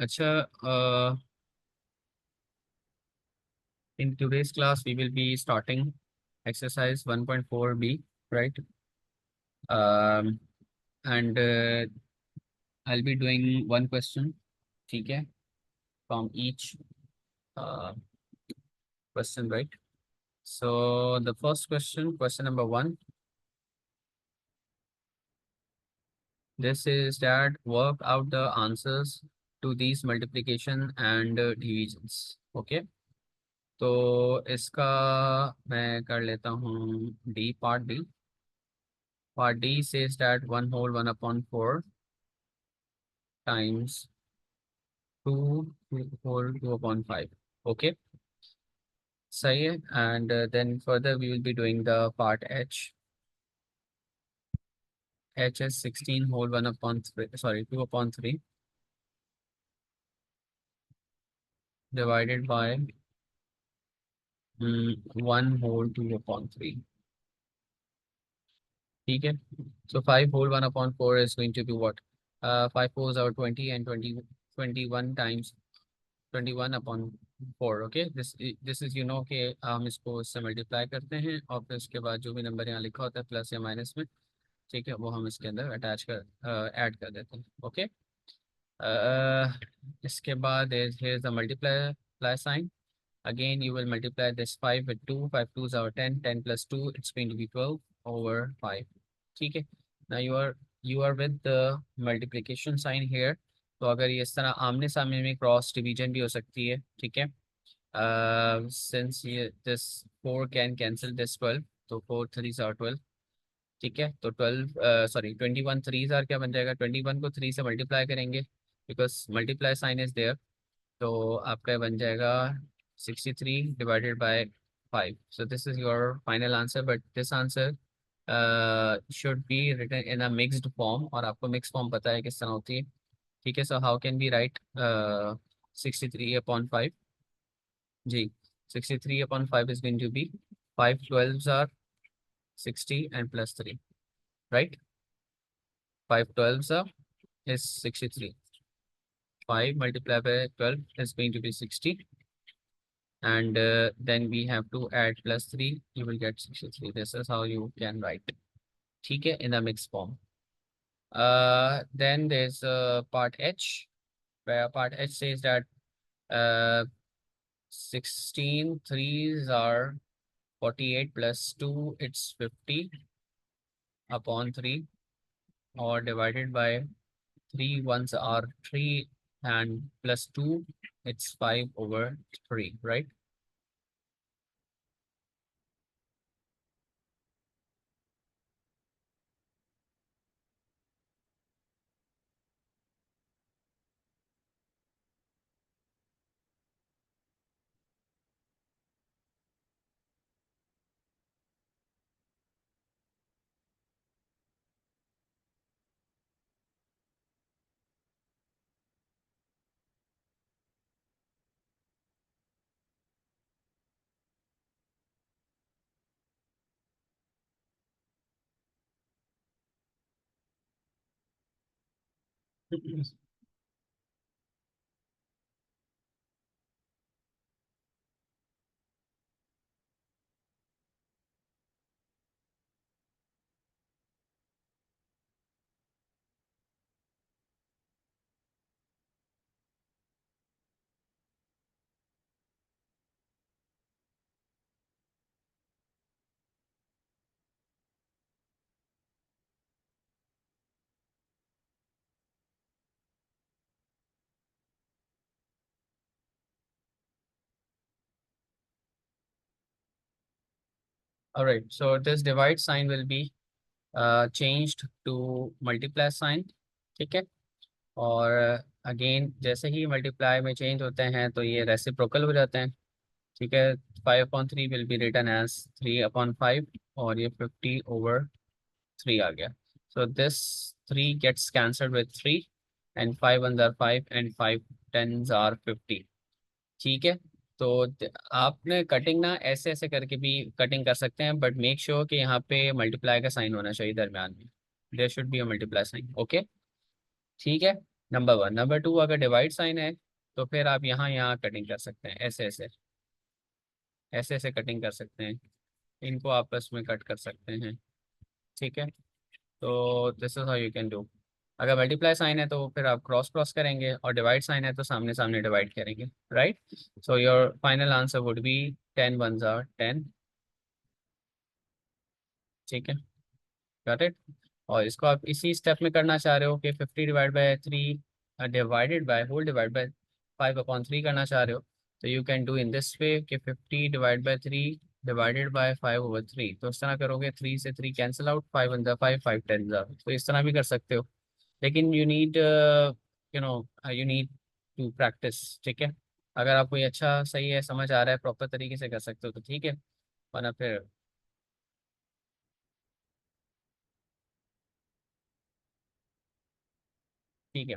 अच्छा, in today's class we will be starting exercise 1.4b, right? um, and I'll be doing one question, ठीक है, from each uh, question, right? So the first question, question number one, this is that work out the answers to these multiplication and divisions. Okay, तो इसका मैं कर लेता हूँ D, part D. Part D says that 1 whole 1 upon 4 times 2 whole 2 upon 5. Okay, सही है. And then further we will be doing the part H. H is 16 whole 1 upon 3, sorry, 2 upon 3 divided by 1 whole 2 upon 3. ठीक है. So 5 whole 1 upon 4 is going to be what? 5 fours are 20 and 21 times 21 upon 4. Okay, this is कि हम इसको इससे multiply करते हैं और फिर उसके बाद जो भी नंबर यहाँ लिखा होता है प्लस या माइनस में, ठीक है, वो हम इसके अंदर अटैच कर ऐड कर देते हैं. ओके. इसके बाद here's the multiply sign. Again you will multiply this 5 with 2. 5 2s are 10. 10 plus 2, it's going to be 12 over 5. ठीक है. Now you are with the multiplication sign here. तो अगर ये इस तरह आमने सामने में क्रॉस डिवीजन भी हो सकती है. ठीक है. सिंस ये दिस 4 कैन कैंसिल दिस 12, तो 4 3s are 12. ठीक है. तो 12 सॉरी 21 3s are क्या बन जाएगा, 21 को 3 से मल्टीप्लाई करेंगे because multiply sign is there. तो आपका बन जाएगा 63 divided by 5. So this is your final answer, but this answer should be written in a mixed form, और आपको मिक्स फॉर्म पता है किस तरह होती है. ठीक है. So how can be write 63/5? जी, 63/5 is going to be 5 12s are 60 and plus 3, right? 5 12s are is 63. 5 multiplied by 12 is going to be 60, and then we have to add plus 3, you will get 63. This is how you can write, ठीक है, in a mixed form. Then there's part H, where part H says that uh, 16 threes are 48 plus 2, it's 50 upon 3, or divided by 3 ones are 3, and plus 2, it's 5 over 3, right? All right, so this divide sign will be changed to multiply sign. ठीक है. और again जैसे ही multiply में change होते हैं तो ये reciprocal हो जाते हैं. ठीक है. 5/3 विल बी रिटन एज 3/5, और ये 50/3 आ गया. So this 3 gets cancelled with 3, and 5 1s are 5 and 5 10s are 50. ठीक है. तो आपने कटिंग ना ऐसे ऐसे करके भी कटिंग कर सकते हैं, बट मेक श्योर कि यहाँ पे मल्टीप्लाई का साइन होना चाहिए दरम्यान में. There should be a multiply sign. Okay. ठीक है. Number one. नंबर टू, अगर डिवाइड साइन है तो फिर आप यहाँ यहाँ कटिंग कर सकते हैं, ऐसे ऐसे ऐसे ऐसे कटिंग कर सकते हैं, इनको आपस में कट कर सकते हैं। ठीक है, तो this is how you can do. अगर मल्टीप्लाई साइन है तो फिर आप क्रॉस क्रॉस करेंगे, और डिवाइड साइन है तो सामने सामने डिवाइड करेंगे, right. So your final answer would be 10 1 are 10। ठीक है, गॉट इट। और इसको आप इसी स्टेप में करना चाह रहे हो कि 50 divide by 3 divided by whole divide by 5/3 करना चाह रहे हो, तो you can do in this way कि 50 डिवाइड बाय 3 डिवाइडेड बाय 5/3। तो इस तरह करोगे, 3 से 3 कैंसिल आउट, 5 1 5, 5 10 तो इस तरह भी कर सकते हो। लेकिन यू नीड टू प्रैक्टिस। ठीक है, अगर आपको ये अच्छा सही है, समझ आ रहा है, प्रॉपर तरीके से कर सकते हो तो ठीक है, वरना फिर ठीक है।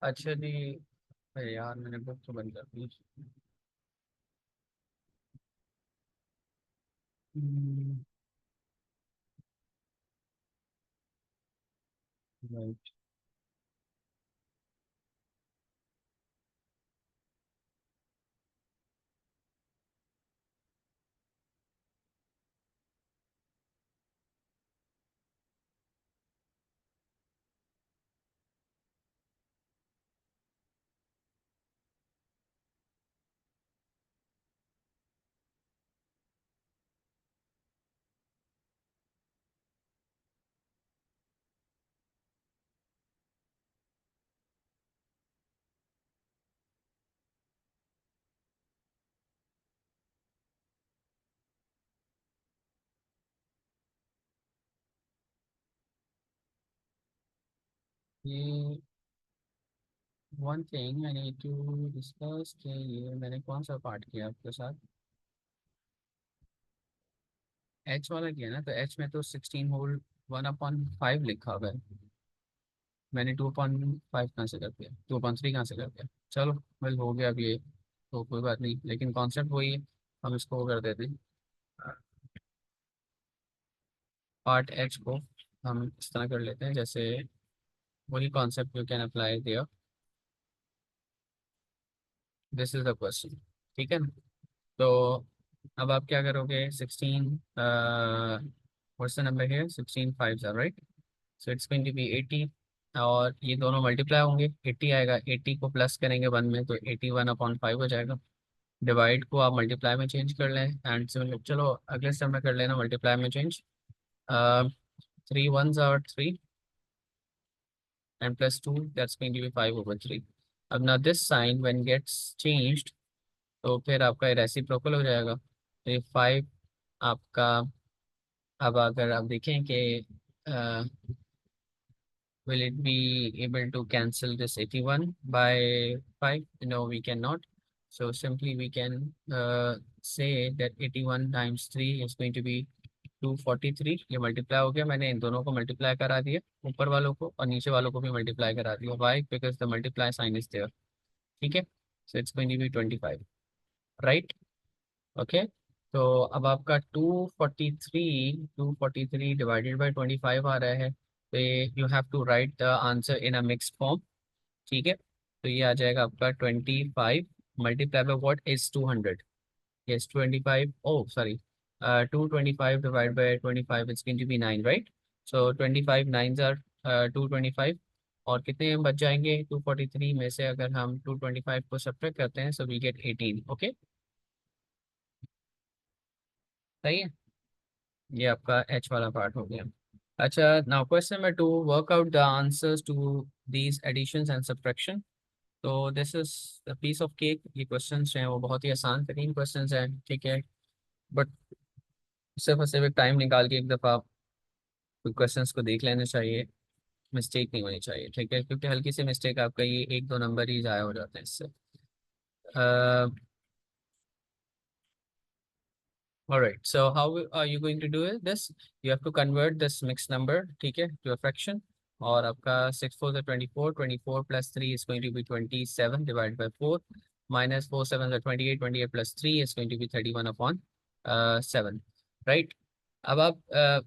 अच्छा जी। अरे यार, मैंने बुक तो बंद कर दी। राइट। ये one thing I need to discuss कि ये मैंने कौन सा पार्ट किया आपके साथ। एच वाला किया ना, तो एच में तो 16 होल 1/5 लिखा हुआ है। मैंने 2/5 कहाँ से कर दिया, 2/3 कहाँ से कर दिया। चलो, वेल हो गया अब ये, तो कोई बात नहीं, लेकिन कॉन्सेप्ट वही है। हम इसको वो कर देते हैं, पार्ट एच को हम इस तरह कर लेते हैं, जैसे वही concept you can apply there. This is the question. ठीक है ना? तो अब आप क्या करोगे, 16 व्हाट्स द नंबर है, 16 5 right. So it's going to be 80, और ये दोनों मल्टीप्लाई होंगे, 80 आएगा, 80 को प्लस करेंगे 1 में तो 81/5 हो जाएगा। डिवाइड को आप मल्टीप्लाई में चेंज कर लें, एंड चलो अगले स्टेप में कर लेना मल्टीप्लाई में change. 3 1s are 3 and plus 2, that's going to be 5/3। अब ना this sign when gets changed, तो फिर आपका रेसिप्रोकल हो जाएगा, तो ये 5 आपका। अब अगर आप देखें कि will it be able to cancel this 81 by 5? No, we cannot. So simply we can say that 81 times 3 is going to be 243। ये मल्टीप्लाई हो गया, मैंने इन दोनों को मल्टीप्लाई करा दिया, ऊपर वालों को और नीचे वालों को भी मल्टीप्लाई करा दिया। Why? Because the multiply sign is there. ठीक है, so it's going to be 25, right. Okay, तो अब आपका 243 डिवाइडेड बाई 25 आ रहा है, तो ये you have to write the answer in a mix form. ठीक है, तो ये आ जाएगा आपका 25 multiply by what is 200। Yes 25, oh sorry, 225 divide by 25 it's going to be 9, right. So 25 9s are 225, और कितने बच जाएंगे 243 में से अगर हम 225 को सब्ट्रैक्ट करते हैं, सो वी गेट 18। ओके, सही है। ये आपका एच वाला पार्ट हो गया। अच्छा, now question number 2, work out the answers to these additions and subtraction. तो this is the piece of cake. ये क्वेश्चंस हैं वो बहुत ही आसान तरीन क्वेश्चंस हैं, ठीक है। बट सिर्फ और सिर्फ टाइम निकाल के एक दफ़ा क्वेश्चंस को देख लेना चाहिए, मिस्टेक नहीं होनी चाहिए, ठीक है, क्योंकि हल्की सी मिस्टेक आपका ये एक दो नंबर ही ज़ाया हो जाते हैं इससे। All right. So how are you going to do it? This you have to convert this mixed number, ठीक है, to a fraction. और आपका 6 4 24, 24 plus 3 is going to be 27 divided by 4, minus 4 7 28, 28 plus 3 is going to be 31 upon 7, right? अब आप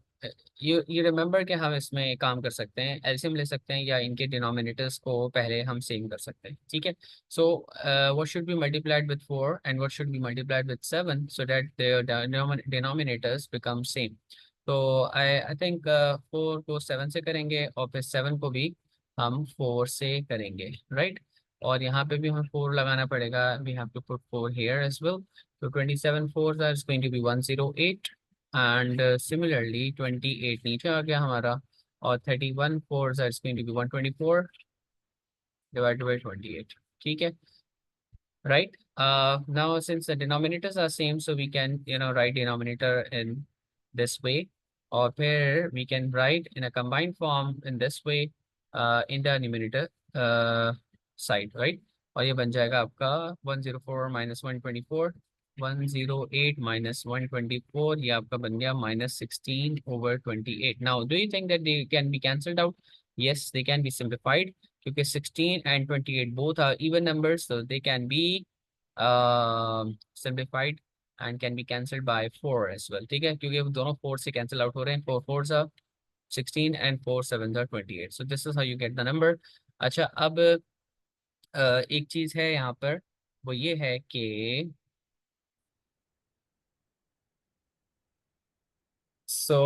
you remember कि हम इसमें एक काम कर सकते हैं, एलसीएम ले सकते हैं या इनके डिनोमिनेटर्स को पहले हम सेम कर सकते हैं, ठीक है। So what should be multiplied with 4 and what should be multiplied with 7 so that their denominators become same. तो I think 4 को 7 से करेंगे और फिर 7 को भी हम 4 से करेंगे, right? और यहाँ पे भी हमें 4 लगाना पड़ेगा, we have to put 4 here as well. So 27 4s are going to be 108 and similarly 28 नीचे आ गया हमारा, और 31 4s are going to be 124 divided by 28, ठीक है, right? Now since the denominators are same, so we can write denominator in this way, or pair we can write in a combined form in this way in the numerator side, right? और ये बन जाएगा आपका 104 minus 124, 108 minus 124, ये आपका बन गया minus 16 over 28. Now do you think that they can be cancelled out? Yes, they can be simplified क्योंकि 16 and 28 both are even numbers, so they can be simplified and can be cancelled by 4 as well, ठीक है, क्योंकि वो दोनों 4 से cancel out हो रहे हैं, 4 4s are 16 and 4 7s are 28, so this is how you get the number. अच्छा, अब एक चीज है यहाँ पर, वो ये है कि so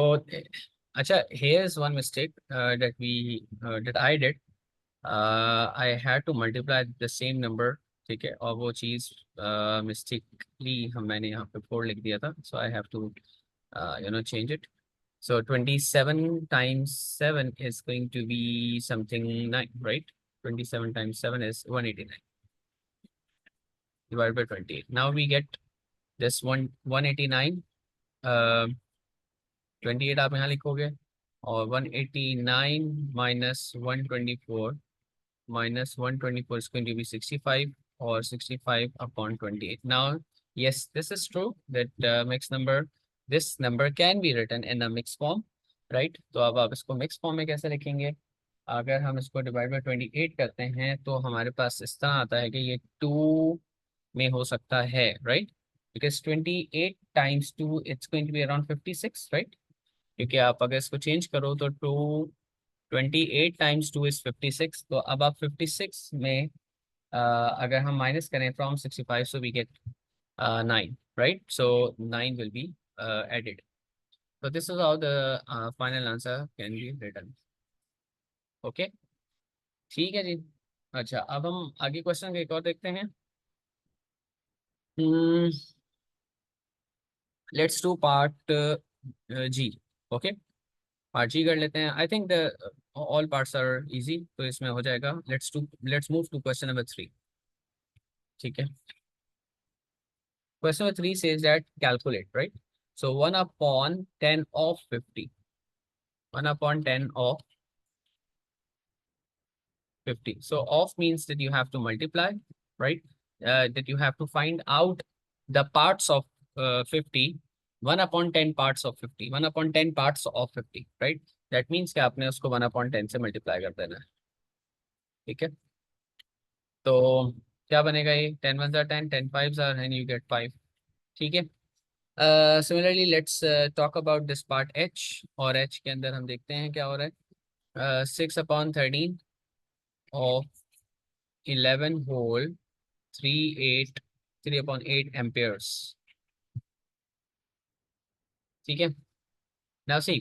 अच्छा, here is one mistake that I did. I had to multiply the same number, ठीक है, और वो चीज़ मिस्टेकली मैंने यहाँ पे 4 लिख दिया था, so I have to change it. So 27 times 7 is going to be something 9, right? 27 times 7 is 189 divided by 28. Now we get this 189, 28 आप यहाँ लिखोगे, और 189 minus 124 minus 124 is going to be 65, or 65 upon 28. Now, yes, this is true that this number can be written in a mixed form, right? तो अब आप इसको mixed form में कैसे लिखेंगे? अगर हम इसको डिवाइड बाय 28 करते हैं तो हमारे पास इस तरह आता है कि ये 2 में हो सकता है, right? Because 28 times 2 it's going to be around 56, right? क्योंकि आप अगर इसको चेंज करो तो 28 टाइम्स 2 इज 56, तो अब आप 56 में अगर हम माइनस करें from 65, so we get 9, right? So 9 will be added. So this is how the final answer can be written. Okay, ठीक है जी। अच्छा, अब हम आगे क्वेश्चन एक और देखते हैं। Let's do part G. Okay, part G कर लेते हैं। I think the all parts are easy, तो इसमें हो जाएगा। Let's move to question number 3, ठीक है। Question number 3 says that calculate, right? So 1 upon 10 of 50. 1 upon 10 of 50. So of means that you have to multiply, right? That you have to find out the parts of 50. 1 upon 10 parts of 50. 1 upon 10 parts of 50, right? That means कि आपने उसको 1 upon 10 से multiply कर देना है, ठीक है। तो क्या बनेगा ये? 10 1s are 10, 10 5s are, and you get 5, ठीक है। Similarly, let's talk about this part h, और h के अंदर हम देखते हैं क्या हो रहा है। 6 upon 13 of 11 whole 3 upon 8 amperes, ठीक है। Now see,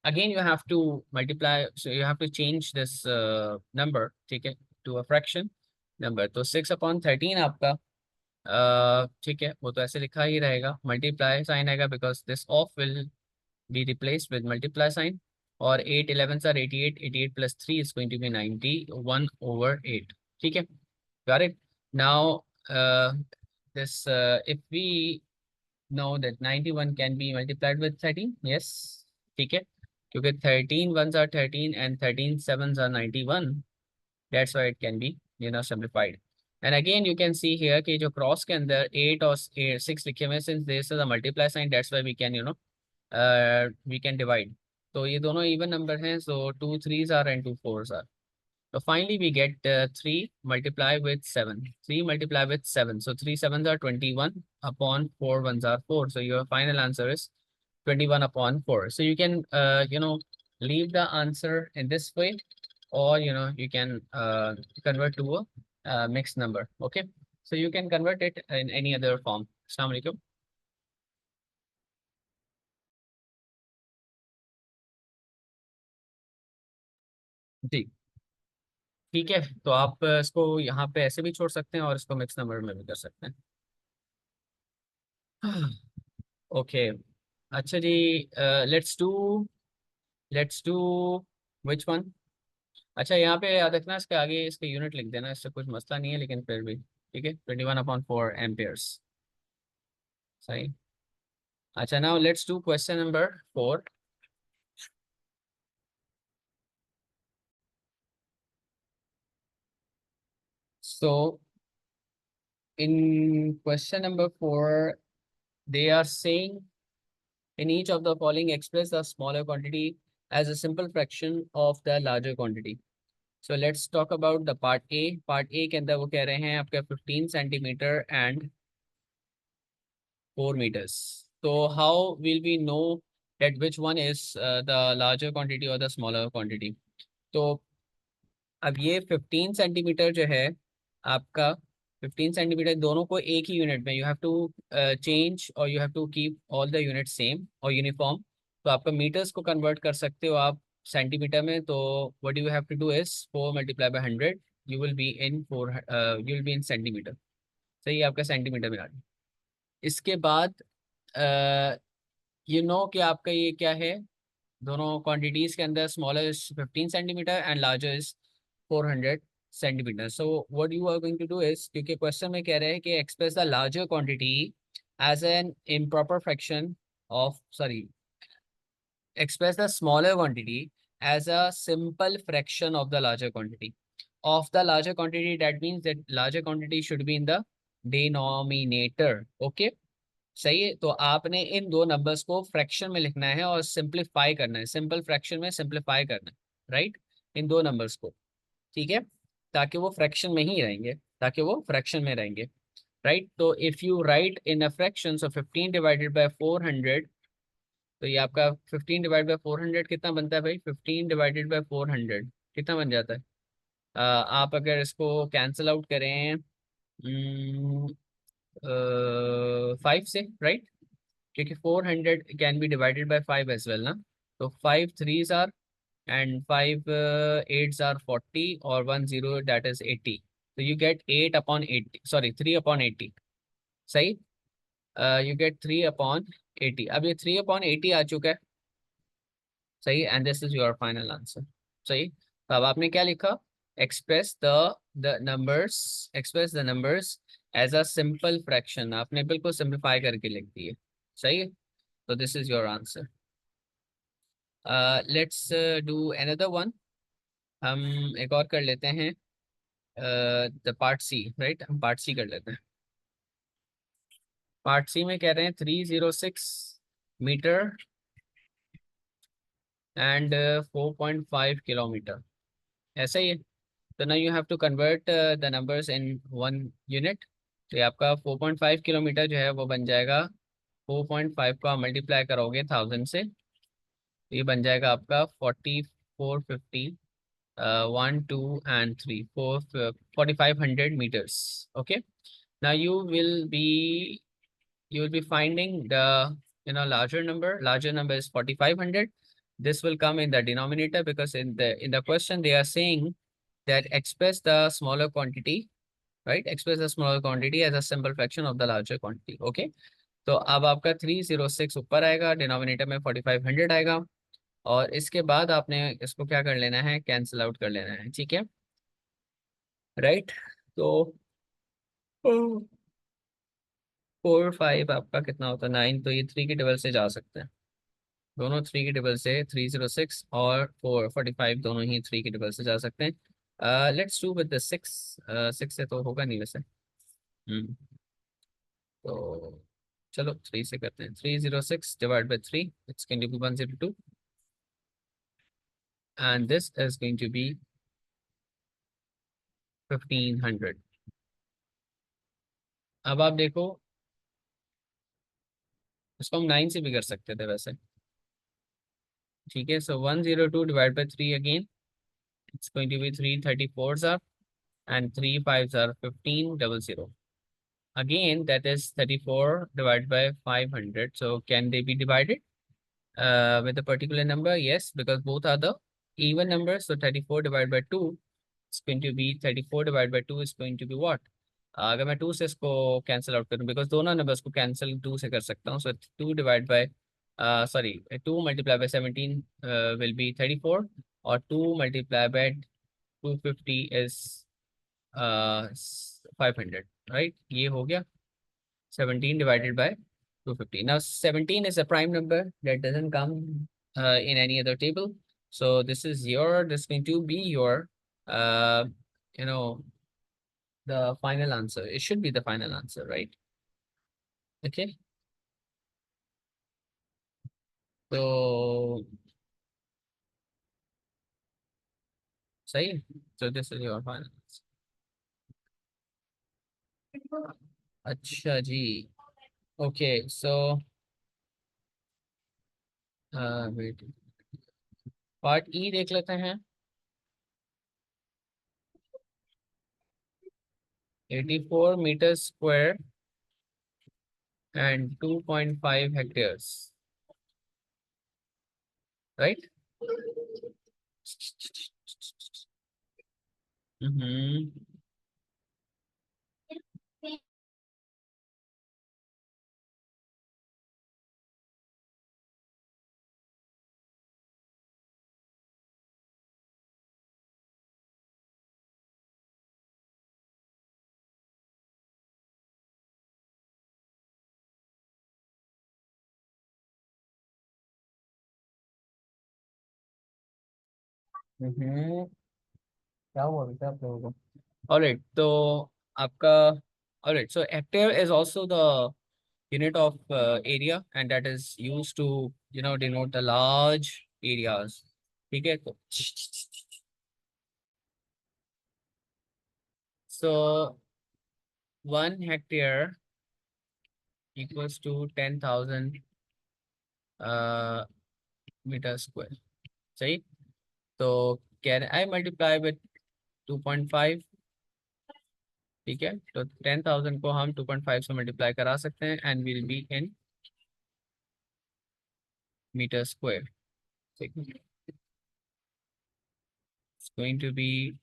again you have to multiply, so you have to change this number, ठीक है, to a fraction number. तो 6/13 आपका ठीक है, वो तो ऐसे लिखा ही रहेगा, मल्टीप्लाई साइन आएगा because this of will be replaced with multiply sign. और 8 11s are 88, 88 plus 3 is going to be 91/8. ठीक है, got it. Now this if we know that 91 can be multiplied with 13, yes, ठीक है, क्योंकि 13 ones are 13 and 13 sevens are 91. That's why it can be, simplified. And again you can see here कि जो cross के अंदर 8 और 6 लिखे हुए हैं, since this is a multiply sign, that's why we can, we can divide. तो ये दोनों even number हैं, so 2 3s are and 2 4s are. So finally we get 3 multiply with 7. 3 multiply with 7. So 3 sevens are 21 upon 4 ones are 4. So your final answer is 21/4. So you can, leave the answer in this way, or, you can convert to a mixed number. Okay. So you can convert it in any other form. Assalamu alaikum. जी, ठीक है, तो आप इसको यहाँ पे ऐसे भी छोड़ सकते हैं और इसको मिक्स नंबर में भी कर सकते हैं. ओके, अच्छा जी, लेट्स डू विच वन. अच्छा, यहाँ पे याद रखना, इसके आगे इसके यूनिट लिख देना, इससे कुछ मसला नहीं है, लेकिन फिर भी ठीक है, 21/4 एम्पियर्स. सही. अच्छा, now let's do question number 4. So in question number 4, they are saying in each of the following express the smaller quantity as a simple fraction of the larger quantity. So let's talk about the part A. Part A के अंदर वो कह रहे हैं आपका 15 centimeter and 4 meters. So how will we know that which one is the larger quantity or the smaller quantity? तो अब ये 15 सेंटीमीटर जो है आपका, 15 सेंटीमीटर दोनों को एक ही यूनिट में, यू हैव टू चेंज और you have to keep all the unit same और यूनिफॉर्म. तो आपका मीटर्स को कन्वर्ट कर सकते हो आप सेंटीमीटर में. तो what you have to do is 4 × 100, you will be in 4, you will be in centimeter. सही है, आपका सेंटीमीटर में आ गया. इसके बाद कि आपका ये क्या है, दोनों क्वांटिटीज के अंदर smaller is 15 centimeter and larger is 400 centimeter. So what you are going to do is, क्योंकि क्वेश्चन में कह रहे हैं कि express the larger quantity as an improper fraction of, sorry, express the smaller quantity as a simple fraction of the larger quantity. Of the larger quantity, that means that larger quantity should be in the denominator. Okay. सही है, तो आपने इन दो numbers को fraction में लिखना है और सिंप्लीफाई करना है, सिंपल फ्रैक्शन में सिंप्लीफाई करना है, राइट, इन दो नंबर्स को. ठीक है, ताकि वो फ्रैक्शन में ही रहेंगे, ताकि वो फ्रैक्शन में रहेंगे, राइट. तो if you right in a fraction, सो 15 / 400, तो ये आपका 15 / 400 कितना बनता है भाई, 15 / 400 कितना बन जाता है. आप अगर इसको कैंसिल आउट करें 5 से, राइट, क्योंकि 400 can be divided by 5 as well ना. तो 5 3s are and 5 8s are 40 और 1 0 दैट इज 80. तो यू गेट 8/80, सॉरी 3/80. सही, यू गेट 3/80. अब ये 3/80 आ चुका है. सही, and this is your final answer. सही, तो अब आपने क्या लिखा, express the numbers as a simple fraction. आपने बिल्कुल सिंप्लीफाई करके लिख दिए. सही है, तो this is your answer. Let's do another one. हम एक और कर लेते हैं, द पार्ट सी, राइट, हम पार्ट सी कर लेते हैं. पार्ट सी में कह रहे हैं 306 मीटर एंड 4.5 किलोमीटर. ऐसा ही है. तो now you have to convert the numbers in 1 unit. तो ये आपका 4.5 किलोमीटर जो है वो बन जाएगा, 4.5 का मल्टीप्लाई करोगे 1000 से, तो ये बन जाएगा आपका 4450, 1 2 and 3 4 4500 meters. Okay, now you will be finding the larger number is 4500. this will come in the denominator because in the question they are saying that express the smaller quantity, right? Express the smaller quantity as a simple fraction of the larger quantity. Okay, तो अब आपका 306 ऊपर आएगा, denominator में 4500 आएगा, और इसके बाद आपने इसको क्या कर लेना है, कैंसिल आउट कर लेना है, ठीक है, राइट। तो 4 5 आपका कितना होता है, 9, तो ये 3 की टेबल से जा सकते हैं, दोनों 3 की टेबल से, 306 और 445 दोनों ही 3 की टेबल से जा सकते हैं। लेट्स डू विद द 6, 6 से तो होगा नहीं वैसे। तो चलो 3 से करते हैं, 306 divide by 3, it's going to be 102, and this is going to be 1500। अब आप देखो, इसको हम 9 से भी कर सकते थे वैसे, ठीक है। So 102 divide by 3 again, it's going to be 334 are, and 3 5s are 1500. Again, that is 34 divided by 500. So can they be divided with a particular number? Yes, because both are the even numbers. So 34 divided by 2 is going to be 34 divided by 2 is going to be what? अगर मैं 2 से इसको cancel out करूँ, because दोनों numbers को cancel 2 से कर सकता हूँ, सो 2 divide by, sorry, 2 multiply by 17 will be 34, और 2 मल्टीप्लाई बाय 250 इज 500, राइट, ये हो गया 17 divided by 250. Now 17 is a prime number that doesn't come in any other table, so this is going to be your uh, you know the final answer. It should be the final answer, right? Okay, so सही है, so this is your final answer. अच्छा जी, okay, सो wait, part ई देख लेते हैं। 84 meters square and 2.5 hectares, right? Mm-hmm. हम्म, क्या हुआ बेटा आप लोगों को? ऑलराइट, तो आपका, alright, so hectare is also the unit of area, and that is used to denote the large areas, ठीक है। तो so 1 hectare equals to 10,000 meter square, सही। तो can I multiply with 2.5? ठीक है, तो 10,000 को हम 2.5 से मल्टीप्लाई करा सकते हैं, and will be in meter square, ठीक है। इट्स गोइंग टू बी,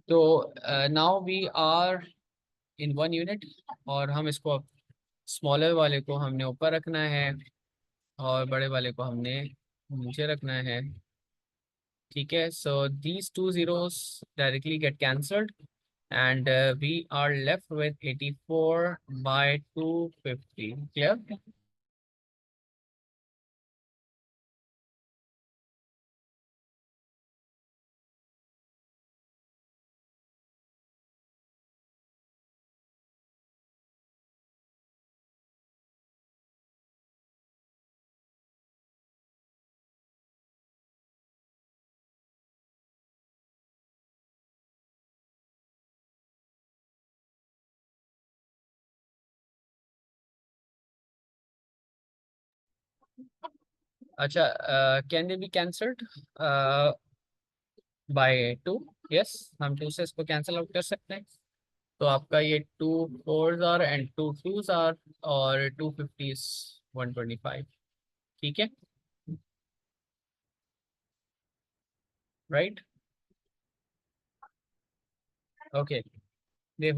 तो now we are in 1 unit, और हम इसको स्मॉलर वाले को हमने ऊपर रखना है, और बड़े वाले को हमने नीचे रखना है, ठीक है। So these two zeros directly get cancelled, and we are left with 84 by 250, clear. अच्छा, can they be cancelled by two? Yes, हम टू से इसको कैंसिल आउट कर सकते हैं। तो आपका ये two fours are and two twos are, और 250 इज 125। ठीक है, राइट। ओके, ये हो